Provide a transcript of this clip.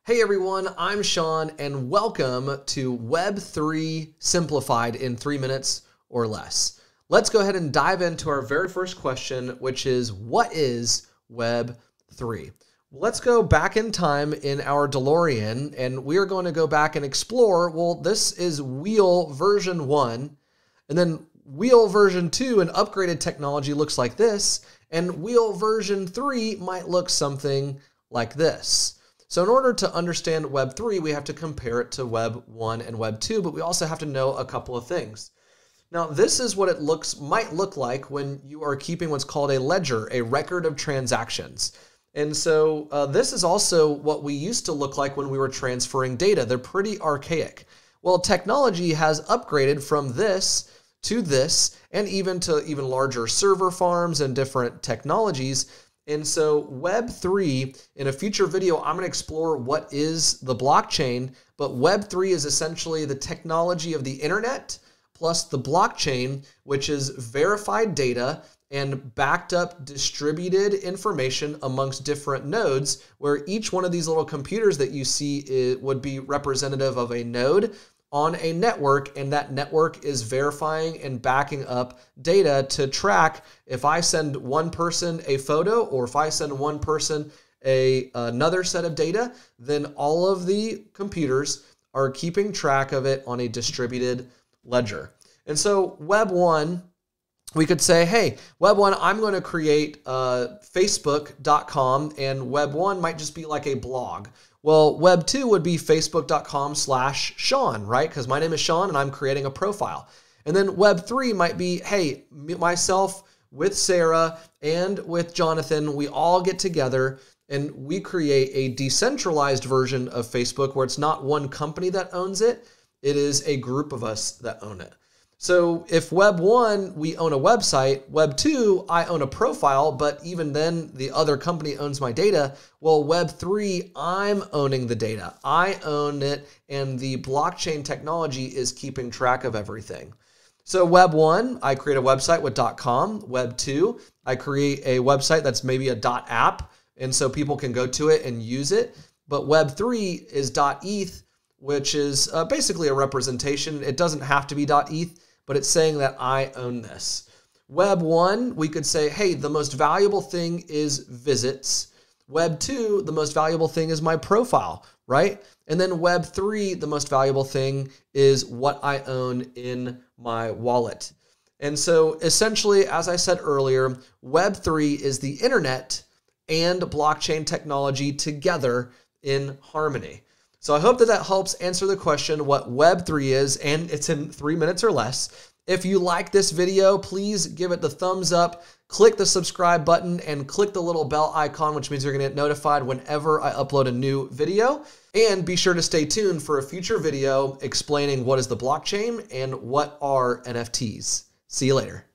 Hey everyone, I'm Sean and welcome to Web3 Simplified in 3 minutes or less. Let's go ahead and dive into our very first question, which is what is Web3? Let's go back in time in our DeLorean and we are going to go back and explore, well, this is wheel version 1 and then wheel version 2 and upgraded technology looks like this, and wheel version 3 might look something like this. So in order to understand Web3, we have to compare it to Web 1 and Web 2, but we also have to know a couple of things. Now, this is what it might look like when you are keeping what's called a ledger, a record of transactions. And so this is also what we used to look like when we were transferring data. They're pretty archaic. Well, technology has upgraded from this to this, and even to even larger server farms and different technologies. And so Web3, in a future video, I'm going to explore what is the blockchain, but Web3 is essentially the technology of the internet plus the blockchain, which is verified data and backed up distributed information amongst different nodes, where each one of these little computers that you see would be representative of a node on a network, and that network is verifying and backing up data to track if I send one person a photo or if I send one person another set of data, then all of the computers are keeping track of it on a distributed ledger. And so Web 1, we could say, hey, Web 1, I'm going to create Facebook.com, and Web 1 might just be like a blog. Well, Web 2 would be Facebook.com/Sean, right? Because my name is Sean and I'm creating a profile. And then Web 3 might be, hey, myself with Sarah and with Jonathan, we all get together and we create a decentralized version of Facebook where it's not one company that owns it. It is a group of us that own it. So if Web 1, we own a website, Web 2, I own a profile, but even then the other company owns my data. Well, Web 3, I'm owning the data. I own it, and the blockchain technology is keeping track of everything. So Web 1, I create a website with .com. Web 2, I create a website that's maybe a .app, and so people can go to it and use it. But Web 3 is .eth, which is basically a representation. It doesn't have to be .eth, but it's saying that I own this. Web 1, we could say, hey, the most valuable thing is visits. Web 2, the most valuable thing is my profile, right? And then Web 3, the most valuable thing is what I own in my wallet. And so essentially, as I said earlier, Web 3 is the internet and blockchain technology together in harmony. So I hope that helps answer the question what Web3 is, and it's in 3 minutes or less. If you like this video, please give it the thumbs up, click the subscribe button, and click the little bell icon, which means you're gonna get notified whenever I upload a new video. And be sure to stay tuned for a future video explaining what is the blockchain and what are NFTs. See you later.